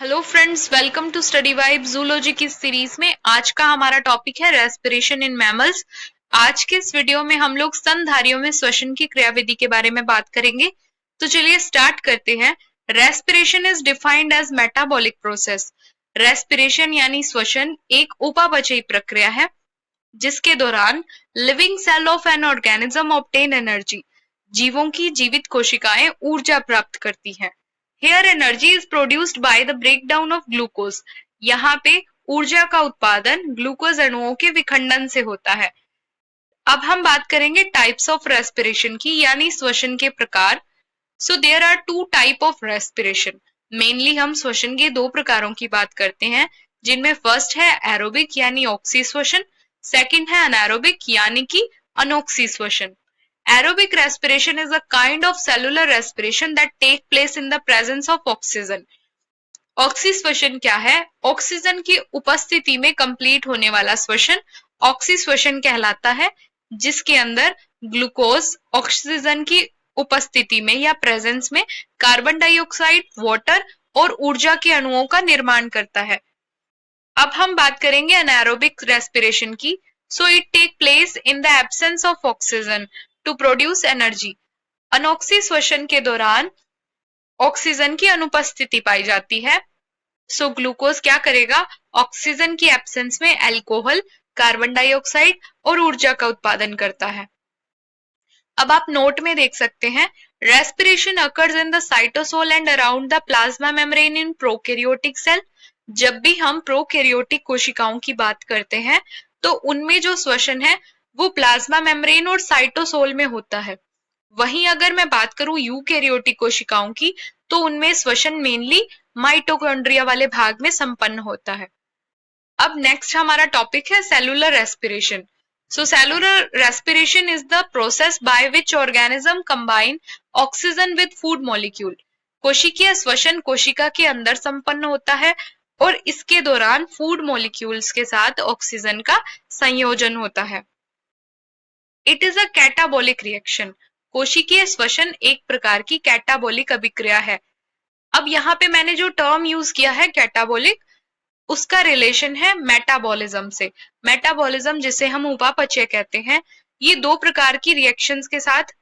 Hello friends, welcome to study vibe zoology की series में। आज का हमारा टॉपिक है रेस्पिरेशन इन मैमल्स। आज के इस वीडियो में हम लोग स्तनधारियों में श्वसन की क्रियाविधि के बारे में बात करेंगे। तो चलिए स्टार्ट करते हैं। Respiration is defined as metabolic process. Respiration यानी श्वसन एक उपापचयी प्रक्रिया है जिसके दौरान living cell of an organism obtain energy. जीवों की जीवित कोशिकाएं ऊर्जा प्राप्त करती हैं। Here energy is produced by the breakdown of glucose. यहाँ पे ऊर्जा का उत्पादन ग्लूकोज अणुओं के विखंडन से होता है। अब हम बात करेंगे टाइप्स ऑफ रेस्पिरेशन की, यानी श्वसन के प्रकार। So there are two type of respiration. Mainly हम श्वसन के दो प्रकारों की बात करते हैं, जिनमें फर्स्ट है एरोबिक यानी ऑक्सी श्वसन, सेकंड है अनारोबिक यानी कि अनोक्सी श्वसन। Aerobic respiration is a kind of cellular respiration that take place in the presence of oxygen. Oxy श्वसन क्या है? ऑक्सीजन की उपस्थिति में कंप्लीट होने वाला श्वसन ऑक्सी श्वसन कहलाता है, जिसके अंदर ग्लूकोज ऑक्सीजन की उपस्थिति में या प्रेजेंस में कार्बन डाइऑक्साइड, वाटर और ऊर्जा के अणुओं का निर्माण करता है। अब हम बात करेंगे अनारोबिक रेस्पिरेशन की। So it take place in the absence of oxygen to produce energy. अनोक्सी श्वसन के दौरान ऑक्सीजन की अनुपस्थिति पाई जाती है। सो ग्लूकोज क्या करेगा? ऑक्सीजन की एब्सेंस में अल्कोहल, कार्बन डाइऑक्साइड और ऊर्जा का उत्पादन करता है। अब आप नोट में देख सकते हैं, respiration occurs in the cytosol and around the plasma membrane in prokaryotic cell. जब भी हम प्रोकैरियोटिक कोशिकाओं की बात करते हैं तो उनमें जो श्वसन है वो प्लाज्मा मेम्ब्रेन और साइटोसोल में होता है। वहीं अगर मैं बात करूं यूकैरियोटिक कोशिकाओं की, तो उनमें श्वसन मेनली माइटोकॉन्ड्रिया वाले भाग में संपन्न होता है। अब नेक्स्ट हमारा टॉपिक है cellular respiration. So cellular respiration is the process by which organism combine oxygen with food molecule. कोशिकीय श्वसन कोशिका के अंदर संपन्न होता है और इसके दौरान फूड मॉलिक्यूल्स के साथ ऑक्सीजन का संयोजन होता है। It is a catabolic reaction. कोशिकीय श्वसन एक प्रकार की कैटाबोलिक अभिक्रिया है। अब यहाँ पे मैंने जो टर्म यूज किया है कैटाबोलिक, उसका रिलेशन है मेटाबॉलिज्म से। मेटाबॉलिज्म जिसे हम उपापचय कहते हैं, ये दो प्रकार की रिएक्शंस के साथ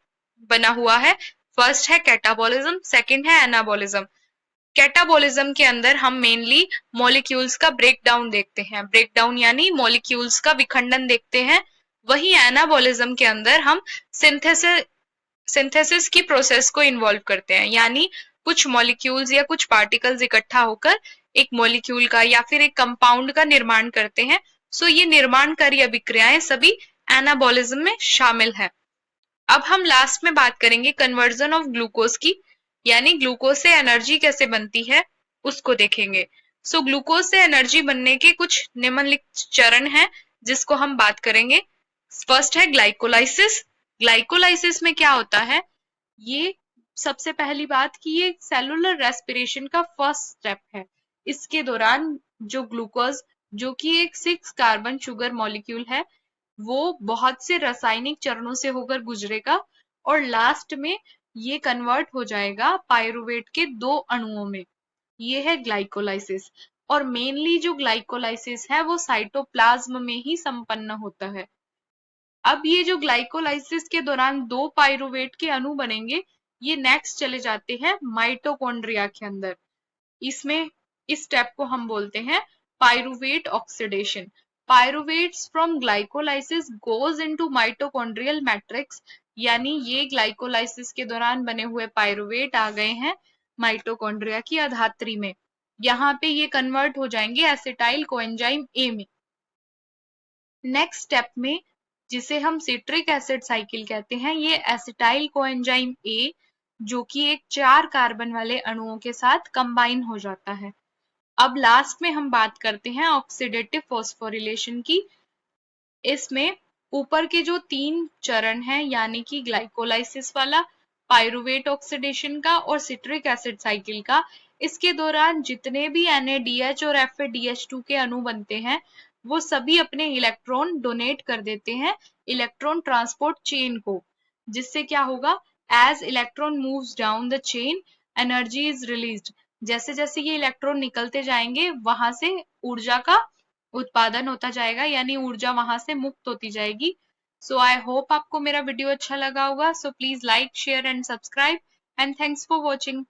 बना हुआ है। फर्स्ट है कैटाबॉलिज्म, सेकंड है एनाबॉलिज्म। कैटाबॉलिज्म के अंदर हम मेनली मॉलिक्यूल्स का ब्रेकडाउन देखते हैं, ब्रेकडाउन यानी मॉलिक्यूल्स का विखंडन देखते हैं। वही एनाबॉलिज्म के अंदर हम सिंथेसिस की प्रोसेस को इन्वॉल्व करते हैं, यानी कुछ मॉलिक्यूल्स या कुछ पार्टिकल्स इकट्ठा होकर एक मॉलिक्यूल का या फिर एक कंपाउंड का निर्माण करते हैं। सो ये निर्माणकारी अभिक्रियाएं सभी एनाबॉलिज्म में शामिल है। अब हम लास्ट में बात करेंगे कन्वर्जन ऑफ ग्लूकोज की, यानी ग्लूकोज से एनर्जी कैसे बनती है उसको देखेंगे। सो ग्लूकोज से एनर्जी बनने के कुछ निम्नलिखित चरण हैं जिसको हम बात करेंगे। फर्स्ट है ग्लाइकोलाइसिस। ग्लाइकोलाइसिस में क्या होता है? ये सबसे पहली बात कि ये सेलुलर रेस्पिरेशन का फर्स्ट स्टेप है। इसके दौरान जो ग्लूकोज, जो कि एक 6 कार्बन शुगर मॉलिक्यूल है, वो बहुत से रासायनिक चरणों से होकर गुजरेगा और लास्ट में ये कन्वर्ट हो जाएगा पायरुवेट के 2 अणुओं में। ये है ग्लाइकोलाइसिस। और मेनली जो ग्लाइकोलाइसिस है वो साइटोप्लाज्म में ही संपन्न होता है। अब ये जो ग्लाइकोलाइसिस के दौरान 2 पायरुवेट के अणु बनेंगे, ये नेक्स्ट चले जाते हैं माइटोकॉन्ड्रिया के अंदर। इसमें इस स्टेप को हम बोलते हैं pyruvate oxidation. Pyruvates from glycolysis goes into mitochondrial matrix, यानी ये ग्लाइकोलाइसिस के दौरान बने हुए पायरुवेट आ गए हैं माइटोकॉन्ड्रिया की अधात्री में। यहाँ पे ये कन्वर्ट हो जाएंगे एसिटाइल कोएंजाइम ए में। नेक्स्ट स्टेप में, जिसे हम सिट्रिक एसिड साइकिल कहते हैं, ये एसिटाइल कोएंजाइम ए जो कि एक 4 कार्बन वाले अणुओं के साथ कंबाइन हो जाता है। अब लास्ट में हम बात करते हैं ऑक्सीडेटिव फॉस्फोरिलेशन की। इसमें ऊपर के जो 3 चरण हैं, यानी कि ग्लाइकोलाइसिस वाला, पायरुवेट ऑक्सीडेशन का और सिट्रिक एसिड साइकिल का, इसके दौरान जितने भी NADH और FADH2 के अणु बनते हैं वो सभी अपने इलेक्ट्रॉन डोनेट कर देते हैं इलेक्ट्रॉन ट्रांसपोर्ट चेन को, जिससे क्या होगा? As electron moves down the chain, energy is released. जैसे जैसे ये इलेक्ट्रॉन निकलते जाएंगे वहां से ऊर्जा का उत्पादन होता जाएगा, यानी ऊर्जा वहां से मुक्त होती जाएगी। सो आई होप आपको मेरा वीडियो अच्छा लगा होगा। So please like, share and subscribe and thanks for watching.